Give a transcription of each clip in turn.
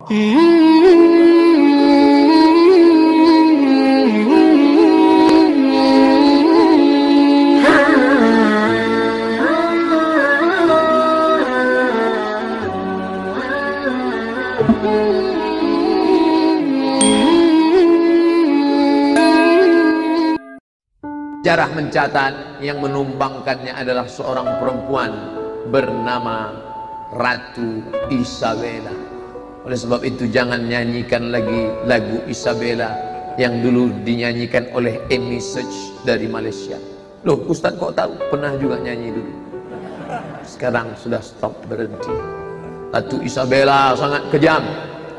Sejarah mencatat yang menumbangkannya adalah seorang perempuan bernama Ratu Isabella. Oleh sebab itu jangan nyanyikan lagi lagu Isabella yang dulu dinyanyikan oleh Amy Search dari Malaysia. Loh, Ustadz kok tahu? Pernah juga nyanyi dulu. Sekarang sudah stop, berhenti. Ratu Isabella sangat kejam.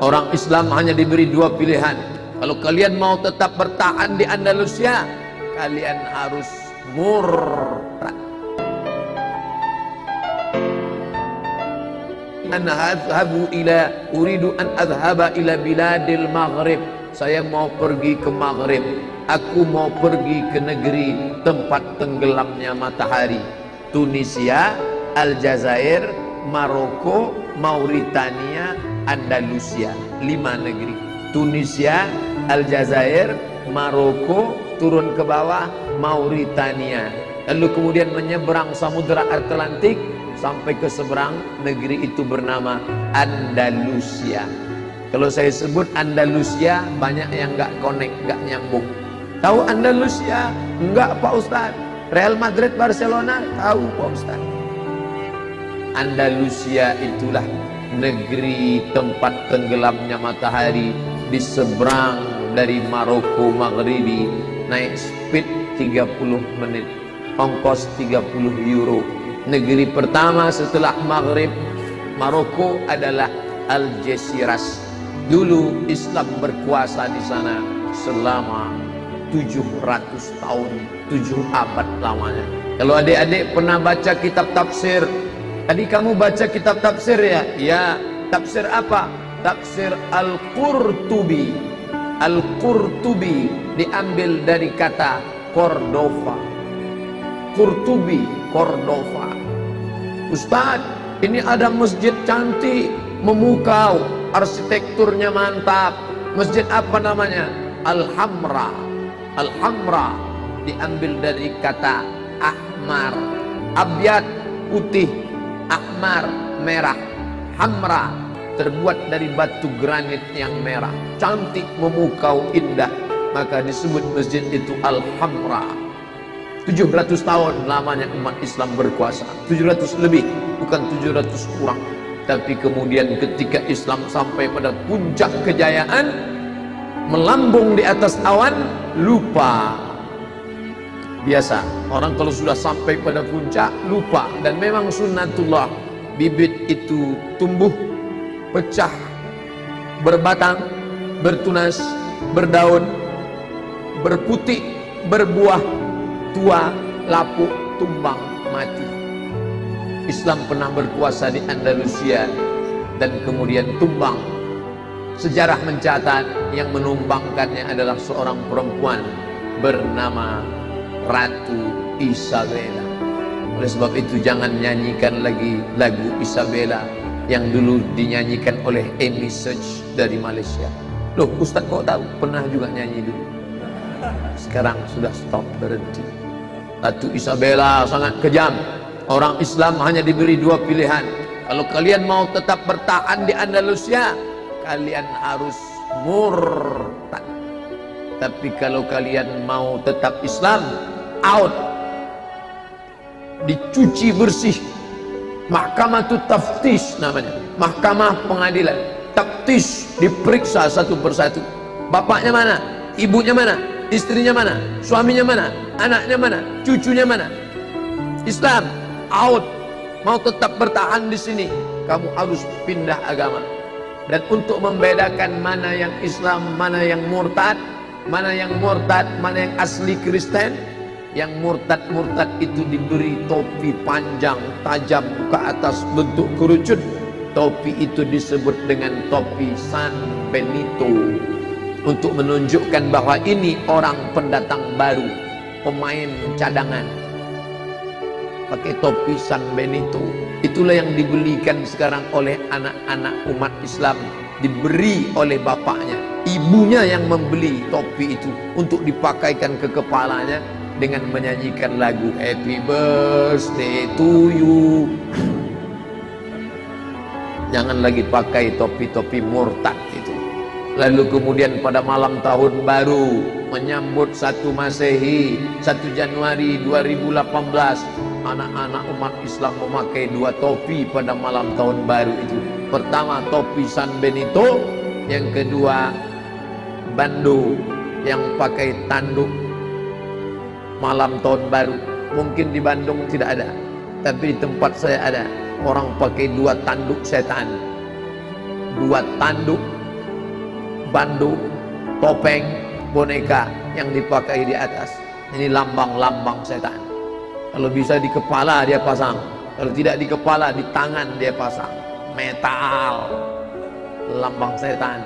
Orang Islam hanya diberi dua pilihan. Kalau kalian mau tetap bertahan di Andalusia, kalian harus murtad. Uridu an adhaba ila biladil maghrib. Saya mau pergi ke Maghrib. Aku mau pergi ke negeri tempat tenggelamnya matahari. Tunisia, Aljazair, Maroko, Mauritania, Andalusia. 5 negeri. Tunisia, Aljazair, Maroko, turun ke bawah Mauritania, lalu kemudian menyeberang Samudra Atlantik sampai ke seberang negeri itu bernama Andalusia. Kalau saya sebut Andalusia, banyak yang nggak connect, nggak nyambung. Tahu Andalusia? Enggak Pak Ustadz. Real Madrid, Barcelona? Tahu Pak Ustadz. Andalusia itulah negeri tempat tenggelamnya matahari di seberang dari Maroko Maghribi. Naik speed 30 menit, ongkos 30 euro. Negeri pertama setelah Maghrib Maroko adalah Algeciras. Dulu Islam berkuasa di sana selama 700 tahun, 7 abad lamanya. Kalau adik-adik pernah baca kitab tafsir, tadi kamu baca kitab tafsir ya? Ya, tafsir apa? Tafsir Al-Qurtubi. Al-Qurtubi diambil dari kata Cordova. Qurtubi, Cordova. Ustadz, ini ada masjid cantik, memukau, arsitekturnya mantap. Masjid apa namanya? Al-Hamra. Al-Hamra diambil dari kata ahmar. Abyad, putih. Ahmar, merah. Hamra terbuat dari batu granit yang merah, cantik, memukau, indah, maka disebut masjid itu Al-Hamra. 700 tahun lamanya umat Islam berkuasa, 700 lebih, bukan 700 kurang. Tapi kemudian ketika Islam sampai pada puncak kejayaan, melambung di atas awan, lupa. Biasa, orang kalau sudah sampai pada puncak, lupa. Dan memang sunnatullah, bibit itu tumbuh, pecah, berbatang, bertunas, berdaun, berputik, berbuah, tua, lapuk, tumbang, mati. Islam pernah berkuasa di Andalusia dan kemudian tumbang. Sejarah mencatat yang menumbangkannya adalah seorang perempuan bernama Ratu Isabella. Oleh sebab itu jangan nyanyikan lagi lagu Isabella yang dulu dinyanyikan oleh Amy Search dari Malaysia. Loh, Ustadz kok tahu? Pernah juga nyanyi dulu. Sekarang sudah stop, berhenti. Ratu Isabella sangat kejam. Orang Islam hanya diberi dua pilihan. Kalau kalian mau tetap bertahan di Andalusia, kalian harus murtad. Tapi kalau kalian mau tetap Islam, out. Dicuci bersih. Mahkamah itu taftish namanya, mahkamah pengadilan. Taftish, diperiksa satu persatu. Bapaknya mana? Ibunya mana? Istrinya mana? Suaminya mana? Anaknya mana? Cucunya mana? Islam, out. Mau tetap bertahan di sini, kamu harus pindah agama. Dan untuk membedakan mana yang Islam, mana yang murtad, mana yang asli Kristen, yang murtad itu diberi topi panjang tajam ke atas bentuk kerucut. Topi itu disebut dengan topi San Benito, untuk menunjukkan bahwa ini orang pendatang baru, pemain cadangan, pakai topi San Benito. Itulah yang dibelikan sekarang oleh anak-anak umat Islam diberi oleh bapaknya. Ibunya yang membeli topi itu untuk dipakaikan ke kepalanya dengan menyanyikan lagu Happy Birthday to you. Jangan lagi pakai topi-topi murtad itu. Lalu kemudian pada malam tahun baru menyambut 1 Masehi, 1 Januari 2018, anak-anak umat Islam memakai 2 topi pada malam tahun baru itu. Pertama topi San Benito, yang kedua bando yang pakai tanduk malam tahun baru. Mungkin di Bandung tidak ada, tapi di tempat saya ada. Orang pakai 2 tanduk setan, 2 tanduk bando, topeng, boneka yang dipakai di atas. Ini lambang-lambang setan. Kalau bisa di kepala dia pasang, kalau tidak di kepala, di tangan dia pasang. Metal, lambang setan.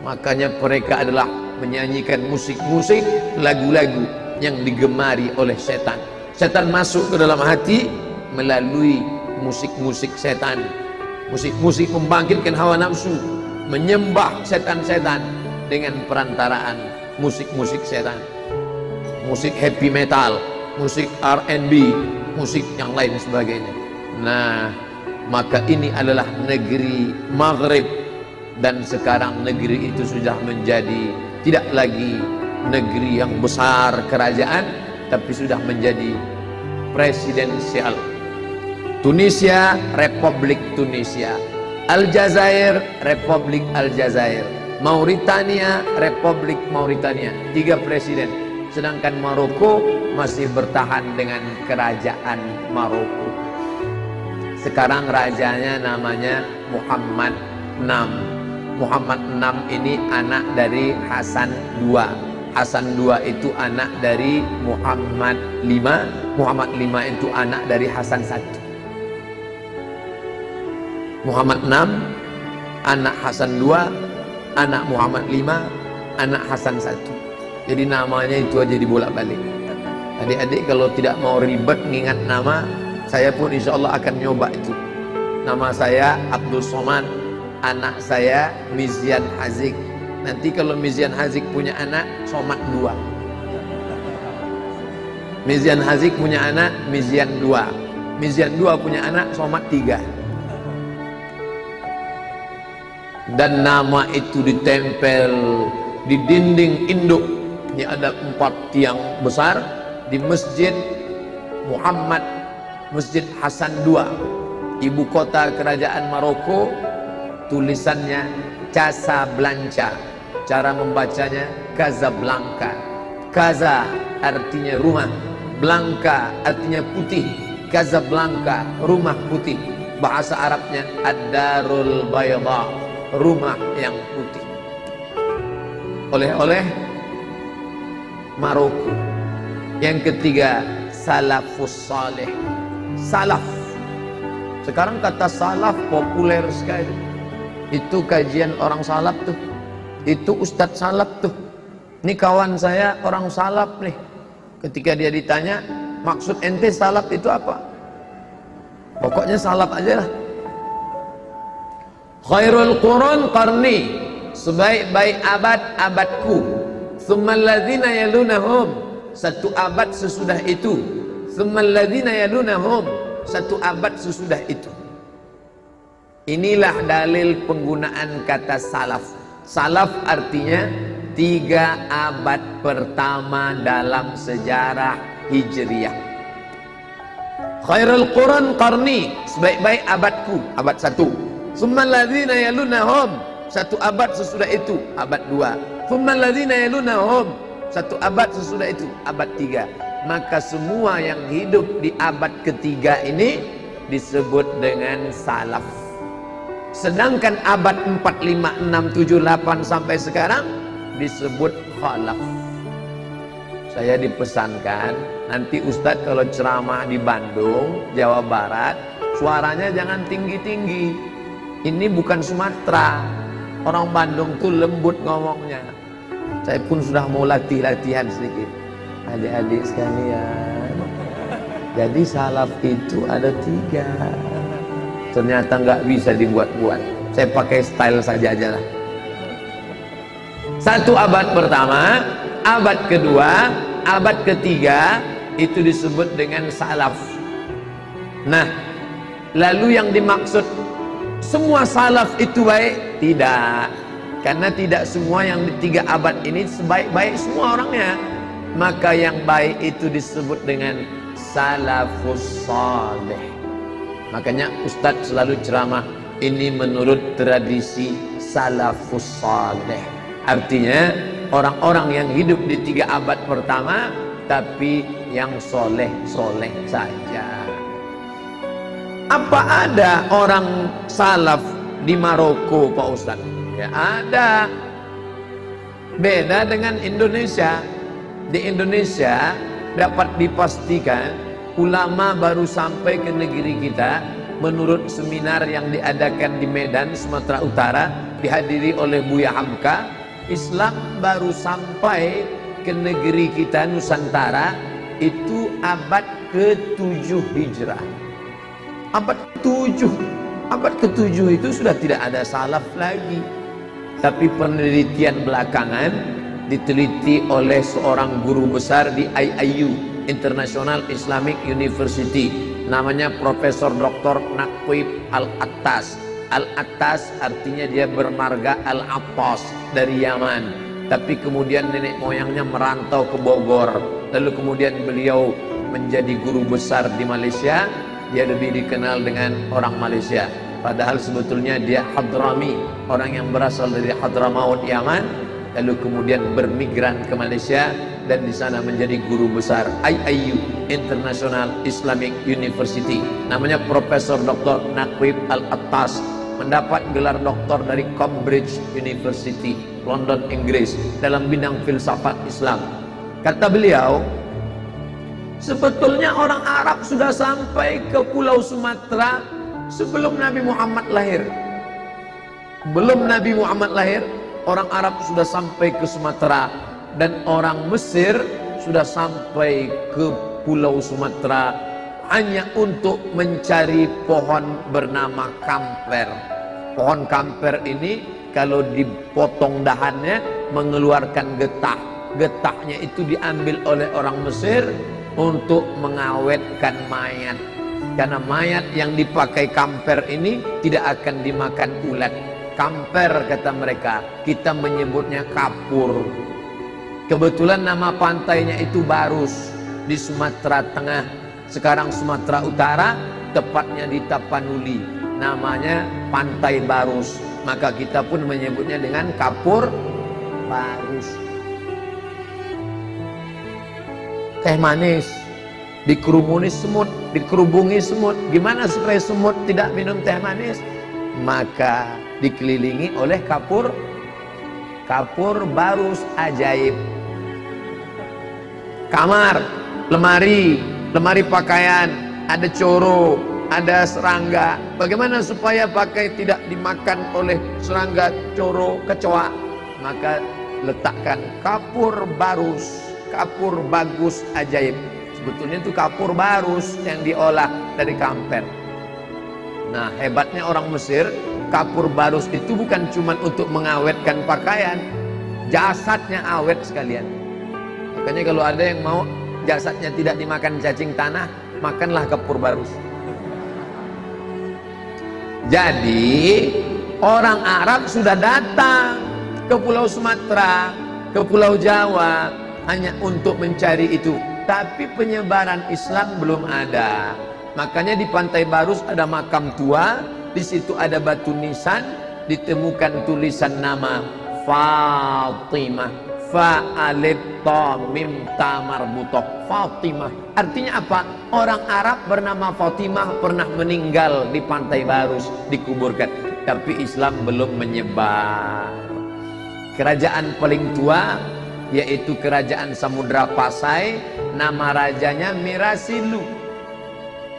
Makanya mereka adalah menyanyikan musik-musik, lagu-lagu yang digemari oleh setan. Setan masuk ke dalam hati melalui musik-musik setan. Musik-musik membangkitkan hawa nafsu, menyembah setan-setan dengan perantaraan musik-musik setan. Musik heavy metal, musik R&B, musik yang lain sebagainya. Nah, maka ini adalah negeri Maghrib, dan sekarang negeri itu sudah menjadi tidak lagi negeri yang besar kerajaan, tapi sudah menjadi presidensial. Tunisia, Republik Tunisia. Aljazair, Republik Aljazair. Mauritania, Republik Mauritania. 3 presiden. Sedangkan Maroko masih bertahan dengan kerajaan Maroko. Sekarang rajanya namanya Muhammad VI. Muhammad VI ini anak dari Hasan II. Hasan II itu anak dari Muhammad V. Muhammad V itu anak dari Hasan I. Muhammad VI, anak Hasan II, anak Muhammad V, anak Hasan I. Jadi namanya itu aja dibolak-balik. Adik-adik kalau tidak mau ribet mengingat nama, saya pun insya Allah akan nyoba itu. Nama saya Abdul Somad, anak saya Mizian Hazik. Nanti kalau Mizian Hazik punya anak, Somad 2. Mizian Hazik punya anak, Mizian 2. Mizian 2 punya anak, Somad 3. Dan nama itu ditempel di dinding induk. Ini ada 4 tiang besar di Masjid Muhammad, Masjid Hasan II, ibu kota kerajaan Maroko. Tulisannya Casablanca, cara membacanya Casablanca. Casa artinya rumah, Blanca artinya putih. Casablanca, rumah putih. Bahasa Arabnya Ad-Darul Bayda, rumah yang putih. Oleh-oleh Maroko. Yang ketiga, Salafus Saleh. Salaf. Sekarang kata salaf populer sekali. Itu kajian orang salaf tuh. Itu ustadz salaf tuh. Ini kawan saya orang salaf nih. Ketika dia ditanya, maksud ente salaf itu apa? Pokoknya salaf aja lah. Khairul Qurun qarni, sebaik-baik abad abadku. Tsummal ladzina yalunahum, 1 abad sesudah itu. Tsummal ladzina yalunahum, 1 abad sesudah itu. Inilah dalil penggunaan kata salaf. Salaf artinya 3 abad pertama dalam sejarah Hijriyah. Khairul Qurun qarni, sebaik-baik abadku, abad 1. Tsummal ladzina yalunahum, 1 abad sesudah itu, abad 2. Tsummal ladzina yalunahum, 1 abad sesudah itu, abad 3. Maka semua yang hidup di abad ketiga ini disebut dengan salaf. Sedangkan abad 4, 5, 6, 7, 8 sampai sekarang disebut khalaf. Saya dipesankan nanti Ustadz kalau ceramah di Bandung, Jawa Barat, suaranya jangan tinggi-tinggi. Ini bukan Sumatera. Orang Bandung tuh lembut ngomongnya. Saya pun sudah mau latihan sedikit. Adik-adik sekalian, jadi salaf itu ada 3. Ternyata nggak bisa dibuat-buat. Saya pakai style saja aja lah. 1 abad pertama, abad kedua, abad ketiga itu disebut dengan salaf. Nah, lalu yang dimaksud semua salaf itu baik? Tidak, karena tidak semua yang di 3 abad ini sebaik-baik semua orangnya. Maka yang baik itu disebut dengan salafus salih. Makanya Ustadz selalu ceramah, ini menurut tradisi salafus salih. Artinya orang-orang yang hidup di 3 abad pertama, tapi yang soleh-soleh saja. Apa ada orang salaf di Maroko, Pak Ustadz? Ya ada. Beda dengan Indonesia. Di Indonesia dapat dipastikan ulama baru sampai ke negeri kita menurut seminar yang diadakan di Medan, Sumatera Utara, dihadiri oleh Buya Hamka. Islam baru sampai ke negeri kita Nusantara itu abad ke-7 Hijrah. Abad ke-7. Abad ke-7 itu sudah tidak ada salaf lagi. Tapi penelitian belakangan diteliti oleh seorang guru besar di IIU, International Islamic University, namanya Profesor Dr. Naqib Al-Attas. Al-Attas artinya dia bermarga Al-Attas dari Yaman, tapi kemudian nenek moyangnya merantau ke Bogor, lalu kemudian beliau menjadi guru besar di Malaysia. Dia lebih dikenal dengan orang Malaysia, padahal sebetulnya dia Hadrami, orang yang berasal dari Hadramaut Yaman, lalu kemudian bermigran ke Malaysia dan di sana menjadi guru besar IIU, International Islamic University. Namanya Profesor Dr. Naqib Al-Attas, mendapat gelar doktor dari Cambridge University, London, Inggris, dalam bidang filsafat Islam. Kata beliau, sebetulnya orang Arab sudah sampai ke Pulau Sumatera sebelum Nabi Muhammad lahir. Belum Nabi Muhammad lahir, orang Arab sudah sampai ke Sumatera, dan orang Mesir sudah sampai ke Pulau Sumatera hanya untuk mencari pohon bernama kamper. Pohon kamper ini kalau dipotong dahannya mengeluarkan getah. Getahnya itu diambil oleh orang Mesir untuk mengawetkan mayat. Karena mayat yang dipakai kamper ini tidak akan dimakan ulat. Kamper kata mereka, kita menyebutnya kapur. Kebetulan nama pantainya itu Barus di Sumatera Tengah, sekarang Sumatera Utara, tepatnya di Tapanuli, namanya Pantai Barus. Maka kita pun menyebutnya dengan kapur Barus. Teh manis dikerumuni semut, dikerubungi semut. Gimana supaya semut tidak minum teh manis? Maka dikelilingi oleh kapur Barus ajaib. Kamar, lemari pakaian, ada coro, ada serangga. Bagaimana supaya pakai tidak dimakan oleh serangga, coro, kecoa? Maka letakkan kapur Barus, kapur bagus ajaib. Sebetulnya itu kapur Barus yang diolah dari kamper. Nah, hebatnya orang Mesir, kapur Barus itu bukan cuma untuk mengawetkan pakaian, jasadnya awet sekalian. Makanya kalau ada yang mau jasadnya tidak dimakan cacing tanah, makanlah kapur Barus. Jadi orang Arab sudah datang ke Pulau Sumatera, ke Pulau Jawa hanya untuk mencari itu. Tapi penyebaran Islam belum ada. Makanya di Pantai Barus ada makam tua, di situ ada batu nisan, ditemukan tulisan nama Fatimah. Fa alif ta mim ta marbutoh, Fatimah. Artinya apa? Orang Arab bernama Fatimah pernah meninggal di Pantai Barus, dikuburkan. Tapi Islam belum menyebar. Kerajaan paling tua yaitu kerajaan Samudra Pasai, nama rajanya Mirasilu.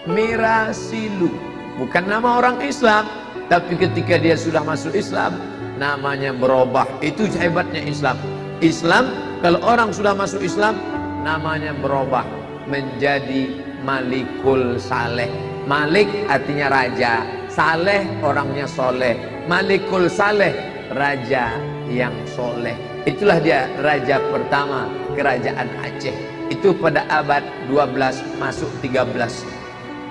Mirasilu bukan nama orang Islam, tapi ketika dia sudah masuk Islam namanya berubah. Itu hebatnya Islam. Islam kalau orang sudah masuk Islam namanya berubah menjadi Malikul Saleh. Malik artinya raja, Saleh orangnya soleh. Malikul Saleh, raja yang soleh. Itulah dia raja pertama kerajaan Aceh. Itu pada abad 12 masuk 13.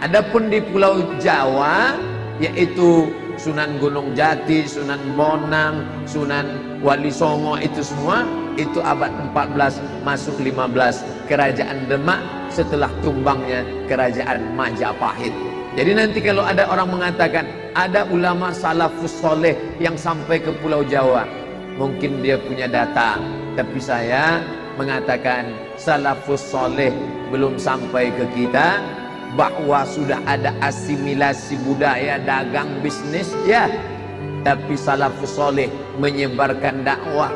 Adapun di Pulau Jawa, yaitu Sunan Gunung Jati, Sunan Bonang, Sunan Wali Songo, itu semua itu abad 14 masuk 15. Kerajaan Demak setelah tumbangnya kerajaan Majapahit. Jadi nanti kalau ada orang mengatakan ada ulama salafus soleh yang sampai ke Pulau Jawa, mungkin dia punya data, tapi saya mengatakan salafus soleh belum sampai ke kita. Bahwa sudah ada asimilasi budaya, dagang, bisnis, ya, tapi salafus soleh menyebarkan dakwah.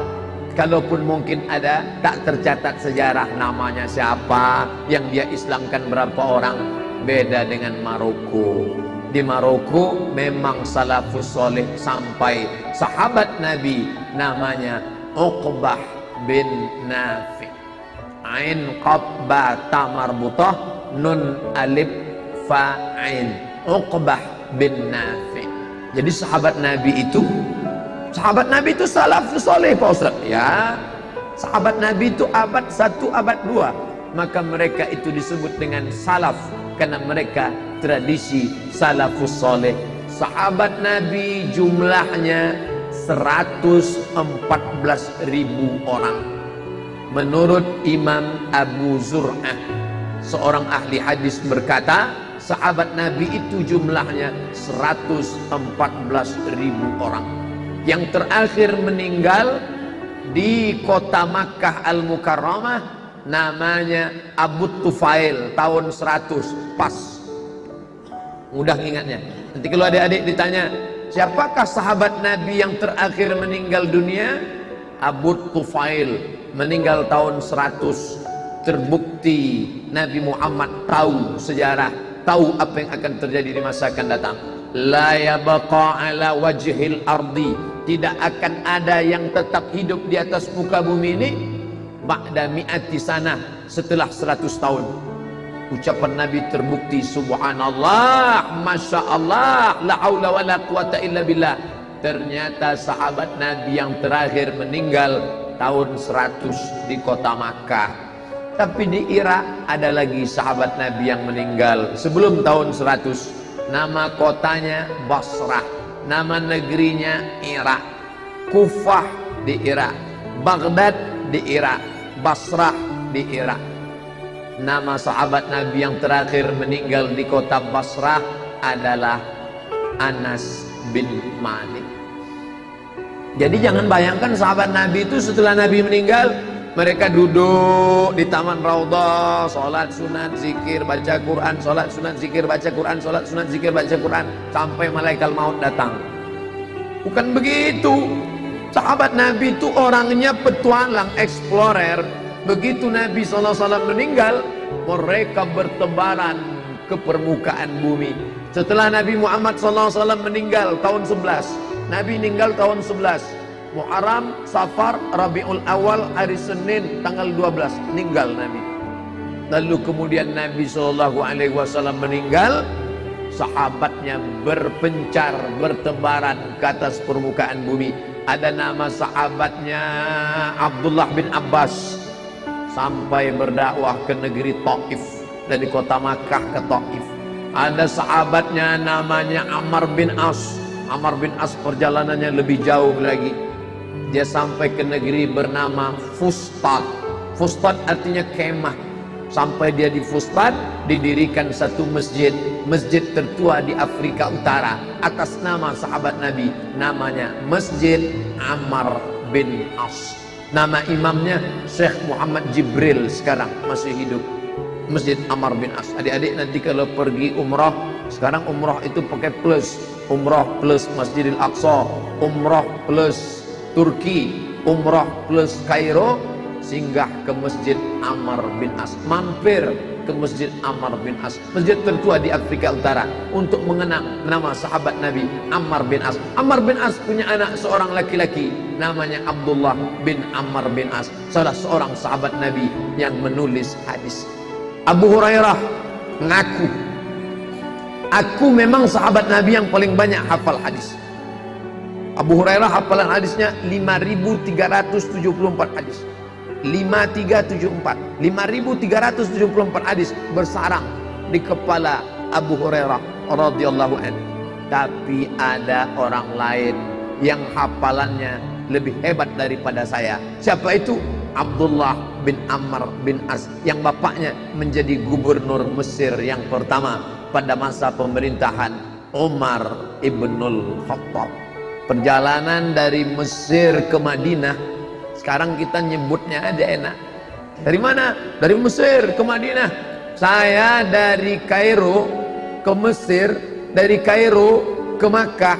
Kalaupun mungkin ada, tak tercatat sejarah namanya siapa, yang dia Islamkan berapa orang. Beda dengan Maroko. Di Maroko memang salafus soleh sampai sahabat Nabi, namanya Uqbah bin Nafi. Ain qab ba ta marbutah, nun alif fa'in. Uqbah bin Nafi. Jadi sahabat Nabi itu salafus soleh, Pak Ustaz. Ya, sahabat Nabi itu abad 1, abad 2. Maka mereka itu disebut dengan salaf, karena mereka tradisi salafus soleh. Sahabat Nabi jumlahnya 114.000 orang. Menurut Imam Abu Zur'ah, seorang ahli hadis, berkata sahabat Nabi itu jumlahnya 114.000 orang. Yang terakhir meninggal di kota Makkah Al-Mukarramah namanya Abu Tufail, tahun 100 pas. Mudah ingatnya. Nanti kalau adik-adik ditanya siapakah sahabat Nabi yang terakhir meninggal dunia, Abu Tufail meninggal tahun 100. Terbukti Nabi Muhammad tahu sejarah, tahu apa yang akan terjadi di masa akan datang. La yabqa ala wajhil ardi, tidak akan ada yang tetap hidup di atas muka bumi ini ba'da mi'ati sanah, setelah 100 tahun. Ucapan Nabi terbukti. Subhanallah, Masya Allah, la haula wa la quwata illa billah. Ternyata sahabat Nabi yang terakhir meninggal tahun 100 di kota Makkah. Tapi di Irak ada lagi sahabat Nabi yang meninggal sebelum tahun 100. Nama kotanya Basrah, nama negerinya Irak. Kufah di Irak, Baghdad di Irak, Basrah di Irak. Nama sahabat Nabi yang terakhir meninggal di kota Basrah adalah Anas bin Malik. Jadi jangan bayangkan sahabat Nabi itu setelah Nabi meninggal mereka duduk di taman Raudhah, sholat sunat, zikir, baca Quran, sholat sunat, zikir, baca Quran, sholat sunat, zikir, baca Quran, sampai malaikat maut datang. Bukan begitu. Sahabat Nabi itu orangnya petualang, explorer. Begitu Nabi SAW meninggal, mereka bertebaran ke permukaan bumi. Setelah Nabi Muhammad SAW meninggal tahun 11, Nabi meninggal tahun 11, Muharram, Safar, Rabiul Awal, hari Senin tanggal 12 meninggal Nabi. Lalu kemudian Nabi SAW meninggal, sahabatnya berpencar, bertebaran ke atas permukaan bumi. Ada nama sahabatnya Abdullah bin Abbas, sampai berdakwah ke negeri Taif, dari kota Makkah ke Taif. Ada sahabatnya namanya Ammar bin As. Ammar bin As perjalanannya lebih jauh lagi. Dia sampai ke negeri bernama Fustat. Fustat artinya kemah. Sampai dia di Fustat, didirikan satu masjid, masjid tertua di Afrika Utara, atas nama sahabat Nabi, namanya Masjid Ammar bin As. Nama imamnya Syekh Muhammad Jibril, sekarang masih hidup. Masjid Ammar bin As. Adik-adik nanti kalau pergi umrah, sekarang umrah itu pakai plus. Umrah plus Masjidil Aqsa, umrah plus Turki, umrah plus Kairo, singgah ke Masjid Ammar bin As, mampir ke Masjid Ammar bin As, masjid tertua di Afrika Utara, untuk mengenang nama sahabat Nabi Ammar bin As. Ammar bin As punya anak seorang laki-laki namanya Abdullah bin Ammar bin As, salah seorang sahabat Nabi yang menulis hadis. Abu Hurairah ngaku, aku memang sahabat Nabi yang paling banyak hafal hadis. Abu Hurairah hafalan hadisnya 5.374 hadis. 5374 5.374 hadis bersarang di kepala Abu Hurairah radhiyallahu anhu. Tapi ada orang lain yang hafalannya lebih hebat daripada saya. Siapa itu? Abdullah bin Amr bin As, yang bapaknya menjadi gubernur Mesir yang pertama pada masa pemerintahan Umar ibnul Khattab. Perjalanan dari Mesir ke Madinah, sekarang kita nyebutnya ada enak. Dari mana? Dari Mesir ke Madinah. Saya dari Kairo ke Mesir, dari Kairo ke Makkah.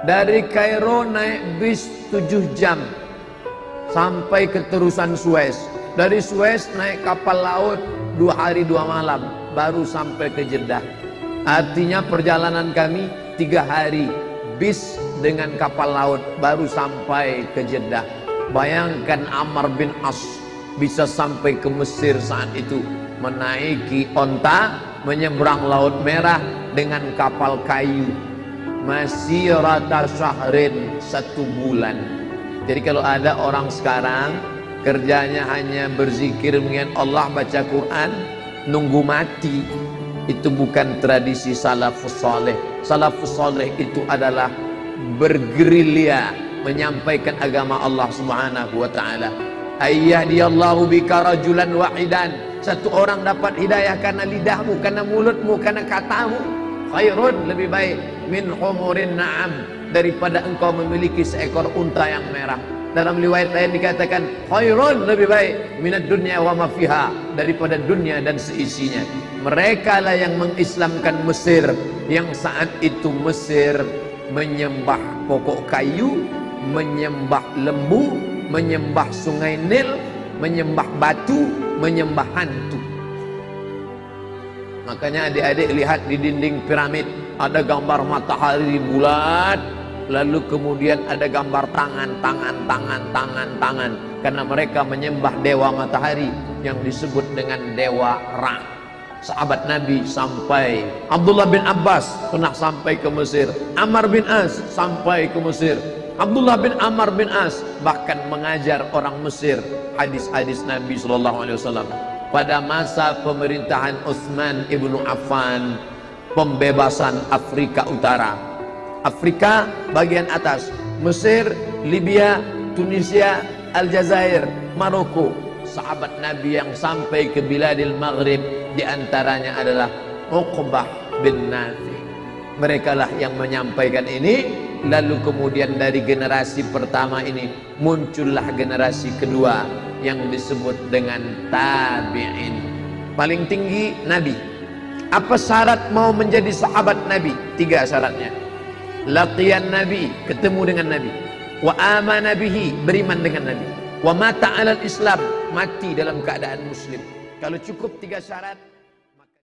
Dari Kairo naik bis 7 jam sampai ke terusan Suez. Dari Suez naik kapal laut 2 hari 2 malam baru sampai ke Jeddah. Artinya perjalanan kami 3 hari bis dengan kapal laut baru sampai ke Jeddah. Bayangkan Amr bin As bisa sampai ke Mesir saat itu menaiki onta, menyeberang Laut Merah dengan kapal kayu, masirata syahrin, 1 bulan. Jadi kalau ada orang sekarang kerjanya hanya berzikir mengingat Allah, baca Quran, nunggu mati, itu bukan tradisi salafus saleh. Salafus saleh itu adalah bergerilya menyampaikan agama Allah Subhanahu wa taala. Ayyahdiyallahu bika rajulan wahidan, satu orang dapat hidayah karena lidahmu, karena mulutmu, karena katamu, khairun, lebih baik, min humurin na'am, daripada engkau memiliki seekor unta yang merah. Dalam riwayat lain dikatakan khairun, lebih baik, minad dunya wa ma fiha, daripada dunia dan seisinya. Mereka lah yang mengislamkan Mesir, yang saat itu Mesir menyembah pokok kayu, menyembah lembu, menyembah sungai Nil, menyembah batu, menyembah hantu. Makanya adik-adik lihat di dinding piramid ada gambar matahari bulat, lalu kemudian ada gambar tangan, karena mereka menyembah dewa matahari yang disebut dengan dewa Ra. Sahabat Nabi sampai, Abdullah bin Abbas pernah sampai ke Mesir, Amr bin As sampai ke Mesir. Abdullah bin Amr bin As bahkan mengajar orang Mesir hadis-hadis Nabi SAW. Pada masa pemerintahan Utsman ibnu Affan, pembebasan Afrika Utara, Afrika bagian atas, Mesir, Libya, Tunisia, Aljazair, Maroko. Sahabat Nabi yang sampai ke Biladil Maghrib diantaranya adalah Uqbah bin Nafi. Mereka lah yang menyampaikan ini. Lalu kemudian dari generasi pertama ini muncullah generasi kedua yang disebut dengan tabi'in. Paling tinggi Nabi. Apa syarat mau menjadi sahabat Nabi? 3 syaratnya. Laqiyan Nabi, ketemu dengan Nabi. Wa amana bihi, beriman dengan Nabi. Wa mata alal Islam, mati dalam keadaan muslim. Kalau cukup 3 syarat